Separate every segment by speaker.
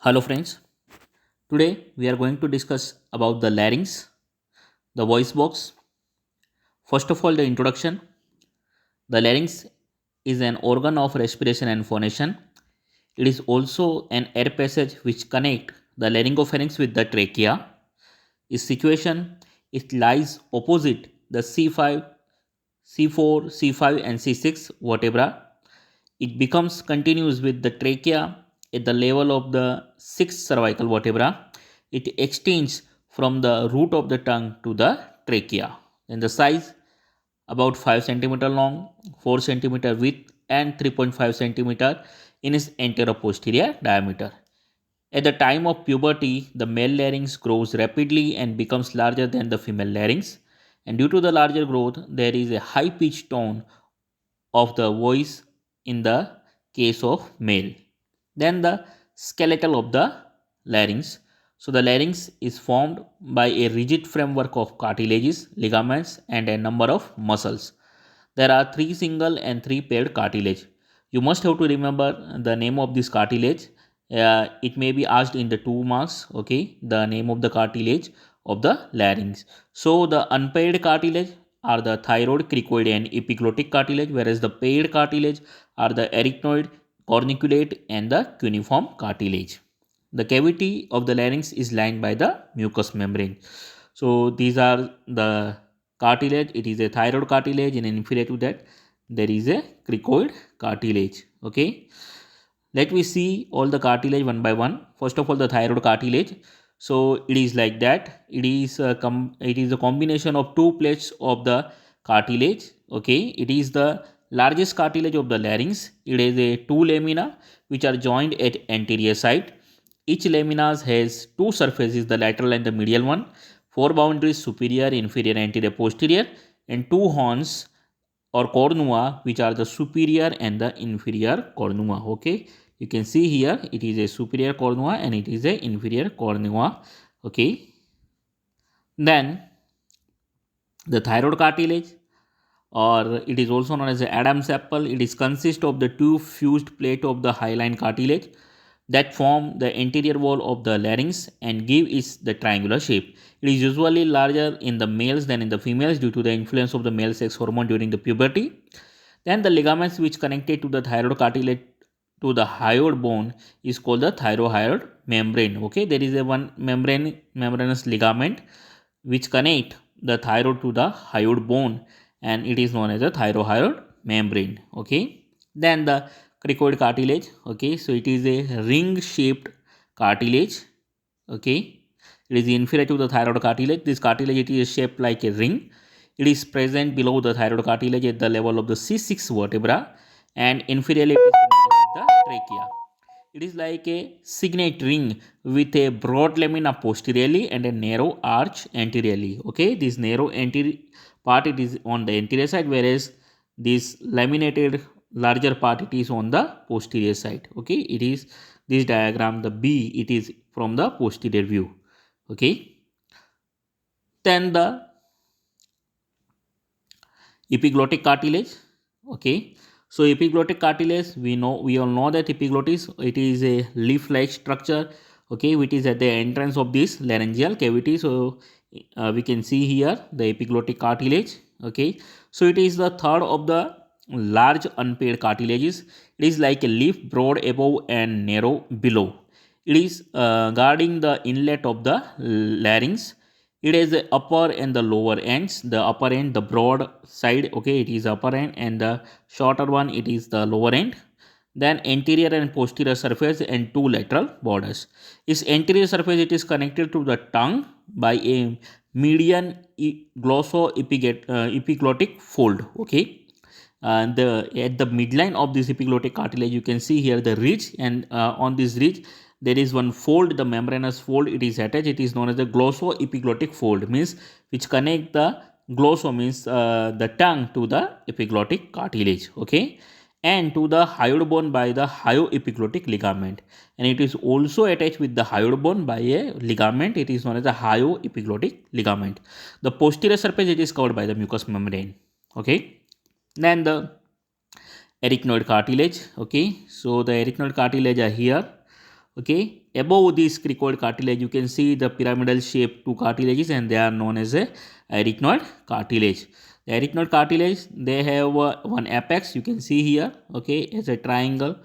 Speaker 1: Hello friends, today we are going to discuss about the larynx, the voice box. First of all, the introduction. The larynx is an organ of respiration and phonation. It is also an air passage which connect the laryngopharynx with the trachea. Its situation, it lies opposite the C5, C4, C5 and C6 vertebra. It becomes continuous with the trachea at the level of the sixth cervical vertebra. It extends from the root of the tongue to the trachea. And the size about 5 centimeter long, 4 centimeter width, and 3.5 centimeter in its anterior-posterior diameter. At the time of puberty, the male larynx grows rapidly and becomes larger than the female larynx. And due to the larger growth, there is a high pitched tone of the voice in the case of male. Then the skeletal of the larynx. So the larynx is formed by a rigid framework of cartilages, ligaments and a number of muscles. There are three single and three paired cartilage. You must have to remember the name of this cartilage. It may be asked in the 2 marks. Okay, the name of the cartilage of the larynx. So the unpaired cartilage are the thyroid, cricoid and epiglottic cartilage, whereas the paired cartilage are the arachnoid, corniculate and the cuneiform cartilage. The cavity of the larynx is lined by the mucous membrane. So these are the cartilage. It is a thyroid cartilage, and inferior to that there is a cricoid cartilage. Okay, let me see all the cartilage one by one. First of all, the thyroid cartilage. So it is like that. It is a combination of two plates of the cartilage. Okay, it is the largest cartilage of the larynx. It is a two lamina which are joined at anterior side. Each lamina has two surfaces, the lateral and the medial one, four boundaries, superior, inferior, anterior, posterior, and two horns or cornua, which are the superior and the inferior cornua. Okay, you can see here it is a superior cornua and it is a inferior cornua. Okay, then the thyroid cartilage, or it is also known as the Adam's apple. It is consist of the two fused plate of the hyaline cartilage that form the anterior wall of the larynx and give it the triangular shape. It is usually larger in the males than in the females due to the influence of the male sex hormone during the puberty. Then the ligaments which connected to the thyroid cartilage to the hyoid bone is called the thyrohyoid membrane. Okay, there is a one membranous ligament which connect the thyroid to the hyoid bone, and it is known as a thyrohyoid membrane. Okay, then the cricoid cartilage. Okay, so it is a ring shaped cartilage. Okay, it is inferior to the thyroid cartilage. This cartilage, it is shaped like a ring. It is present below the thyroid cartilage at the level of the C6 vertebra, and inferiorly it is connected with the trachea. It is like a signet ring with a broad lamina posteriorly and a narrow arch anteriorly. Okay, this narrow anterior part, it is on the anterior side, whereas this laminated larger part, it is on the posterior side. Okay, it is this diagram, the B, it is from the posterior view. Okay, then the epiglottic cartilage. Okay, so epiglottic cartilage, we all know that epiglottis, it is a leaf like structure. Okay, which is at the entrance of this laryngeal cavity. So we can see here the epiglottic cartilage. Okay, so it is the third of the large unpaired cartilages. It is like a leaf, broad above and narrow below. It is guarding the inlet of the larynx. It has the upper and the lower ends. The upper end, the broad side, okay, it is upper end, and the shorter one, it is the lower end. Then anterior and posterior surface and two lateral borders. Its anterior surface, it is connected to the tongue by a median glossoepiglottic fold. Okay, and at the midline of this epiglottic cartilage, you can see here the ridge, and on this ridge there is one fold, the membranous fold, it is attached. It is known as the glossoepiglottic fold, means which connect the glosso, means the tongue, to the epiglottic cartilage. Okay, and to the hyoid bone by the hyoepiglottic ligament, and it is also attached with the hyoid bone by a ligament. It is known as the hyoepiglottic ligament. The posterior surface, it is covered by the mucous membrane. Okay, then the arachnoid cartilage. Okay, so the arachnoid cartilage are here. Okay, above this cricoid cartilage, you can see the pyramidal shape two cartilages, and they are known as a arachnoid cartilage. The arachnoid cartilage, they have one apex. You can see here. Okay, as a triangle.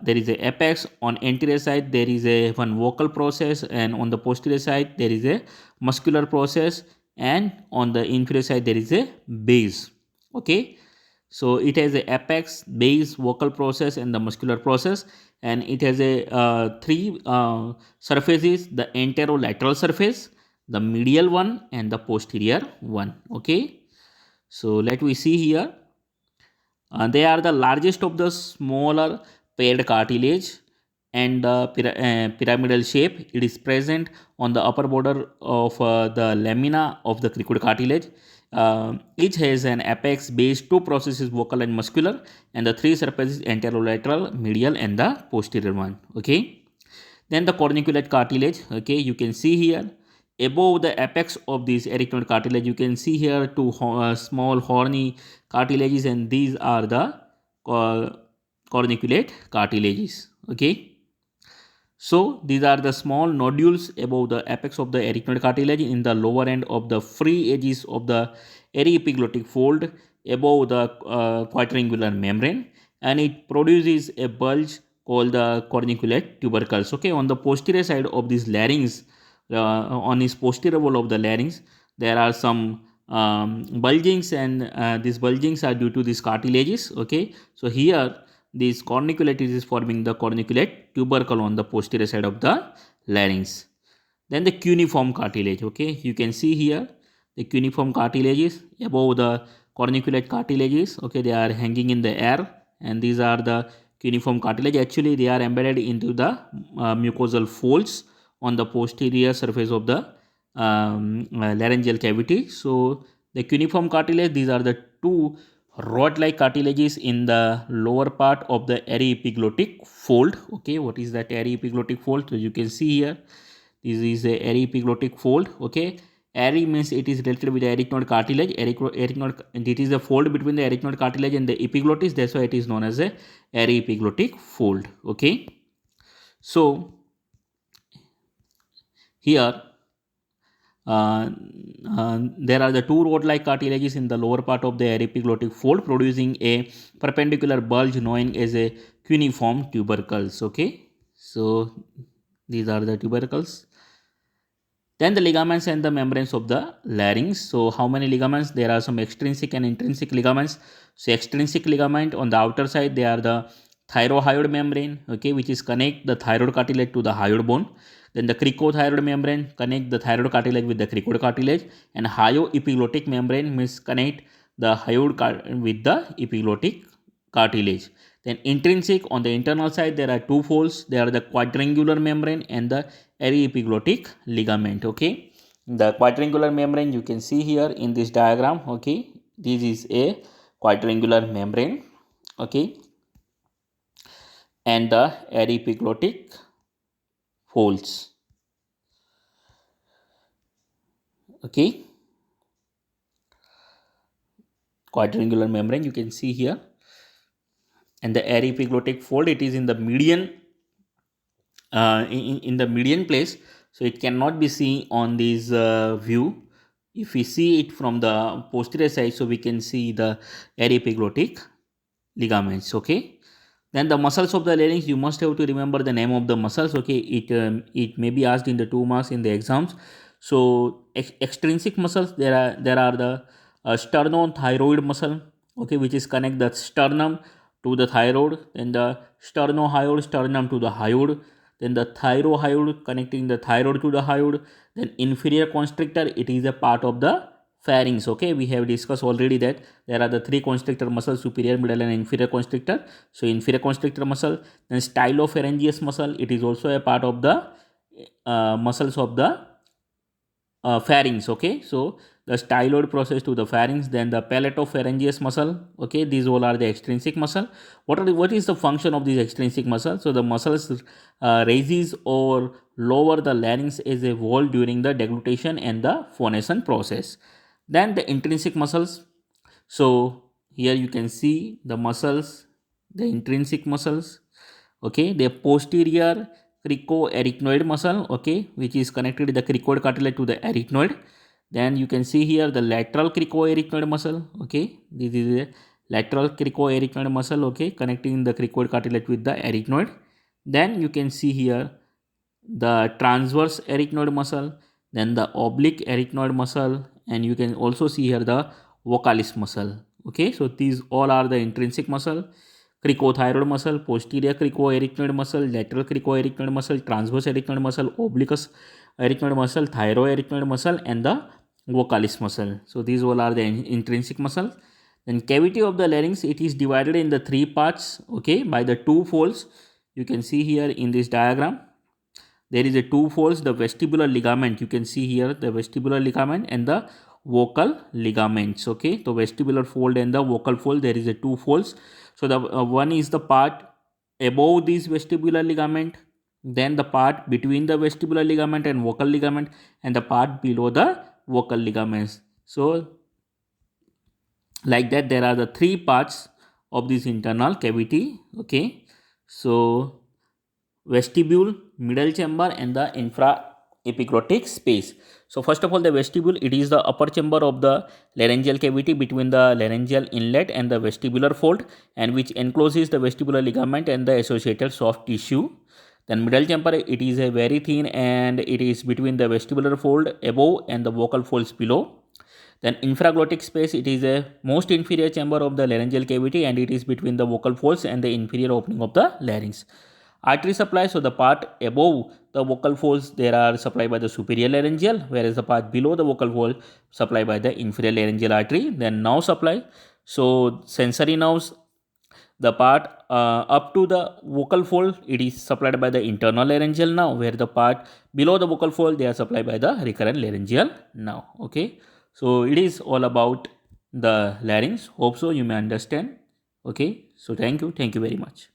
Speaker 1: There is a apex on anterior side. There is a one vocal process, and on the posterior side there is a muscular process, and on the inferior side there is a base. Okay, so it has a apex, base, vocal process, and the muscular process, and it has a three surfaces: the anterolateral surface, the medial one, and the posterior one. Okay, so let we see here. They are the largest of the smaller paired cartilage, and the pyramidal shape. It is present on the upper border of the lamina of the cricoid cartilage. Each has an apex, base, two processes, vocal and muscular, and the three surfaces: anterolateral, medial, and the posterior one. Okay. Then the corniculate cartilage. Okay, you can see here above the apex of this arachnoid cartilage, you can see here two small horny cartilages, and these are the corniculate cartilages. Okay, so these are the small nodules above the apex of the arachnoid cartilage in the lower end of the free edges of the aryepiglottic fold above the quadrangular membrane, and it produces a bulge called the corniculate tubercles. Okay, on the posterior side of this larynx, on this posterior wall of the larynx, there are some bulgings, and these bulgings are due to these cartilages. Okay, so here this corniculate is forming the corniculate tubercle on the posterior side of the larynx. Then the cuneiform cartilage. Okay, you can see here the cuneiform cartilages above the corniculate cartilages. Okay, they are hanging in the air, and these are the cuneiform cartilage. Actually, they are embedded into the mucosal folds on the posterior surface of the laryngeal cavity. So the cuneiform cartilage, these are the two rod-like cartilages in the lower part of the aryepiglottic fold. Okay, what is that aryepiglottic fold? So you can see here, this is a aryepiglottic fold. Okay, array means it is related with the arachnoid cartilage. Arachnoid, it is the fold between the arachnoid cartilage and the epiglottis. That's why it is known as a aryepiglottic fold. Okay, so here there are the two rod-like cartilages in the lower part of the aryepiglottic fold, producing a perpendicular bulge known as a cuneiform tubercles. Okay, so these are the tubercles. Then the ligaments and the membranes of the larynx. So how many ligaments? There are some extrinsic and intrinsic ligaments. So extrinsic ligament on the outer side, they are the thyrohyoid membrane, okay, which is connect the thyroid cartilage to the hyoid bone. Then the cricothyroid membrane connect the thyroid cartilage with the cricoid cartilage, and hyoepiglottic membrane means connect the hyoid with the epiglottic cartilage. Then intrinsic, on the internal side there are two folds. They are the quadrangular membrane and the aryepiglottic ligament. Okay, the quadrangular membrane you can see here in this diagram. Okay, this is a quadrangular membrane. Okay, and the aryepiglottic folds. Okay, quadrangular membrane you can see here, and the aryepiglottic fold, it is in the median, in the median place, so it cannot be seen on this view. If we see it from the posterior side, so we can see the aryepiglottic ligaments. Okay, then the muscles of the larynx, you must have to remember the name of the muscles. Okay, it may be asked in the 2 marks in the exams. So extrinsic muscles, there are the sternothyroid muscle, okay, which is connect the sternum to the thyroid, then the sternohyoid, sternum to the hyoid, then the thyrohyoid connecting the thyroid to the hyoid, then inferior constrictor, it is a part of the pharynx. Okay, we have discussed already that there are the three constrictor muscles: superior, middle, and inferior constrictor. So inferior constrictor muscle, then stylopharyngeus muscle, it is also a part of the muscles of the pharynx. Okay, so the styloid process to the pharynx, then the palatopharyngeus muscle. Okay, these all are the extrinsic muscle. What is the function of these extrinsic muscle? So the muscles raises or lower the larynx as a wall during the deglutition and the phonation process. Then the intrinsic muscles. So here you can see the muscles, the intrinsic muscles. Okay, they are posterior cricoarachnoid muscle, okay, which is connected the cricoid cartilage to the arachnoid. Then you can see here the lateral cricoarachnoid muscle, okay, this is a lateral cricoarachnoid muscle, okay, connecting the cricoid cartilage with the arachnoid. Then you can see here the transverse arachnoid muscle, then the oblique arachnoid muscle, and you can also see here the vocalis muscle, okay. So these all are the intrinsic muscle: cricothyroid muscle, posterior cricoarachnoid muscle, lateral cricoarachnoid muscle, transverse arachnoid muscle, obliquous arachnoid muscle, thyroarachnoid muscle, and the vocalis muscle. So these all are the intrinsic muscles. Then cavity of the larynx, it is divided in the three parts, okay, by the two folds. You can see here in this diagram there is a two folds, the vestibular ligament, you can see here the vestibular ligament and the vocal ligaments, okay. So vestibular fold and the vocal fold, there is a two folds. So the one is the part above this vestibular ligament, then the part between the vestibular ligament and vocal ligament, and the part below the vocal ligaments. So like that there are the three parts of this internal cavity, okay. So vestibule, middle chamber, and the infraepiglottic space. So first of all, the vestibule, it is the upper chamber of the laryngeal cavity between the laryngeal inlet and the vestibular fold, and which encloses the vestibular ligament and the associated soft tissue. Then middle chamber, it is a very thin and it is between the vestibular fold above and the vocal folds below. Then infraglottic space, it is a most inferior chamber of the laryngeal cavity and it is between the vocal folds and the inferior opening of the larynx. Artery supply, so the part above the vocal folds there are supplied by the superior laryngeal, whereas the part below the vocal fold supplied by the inferior laryngeal artery. Then nerve supply, so sensory nerves, the part up to the vocal fold it is supplied by the internal laryngeal nerve, where the part below the vocal fold they are supplied by the recurrent laryngeal nerve, okay. So it is all about the larynx. Hope so you may understand, okay. So thank you very much.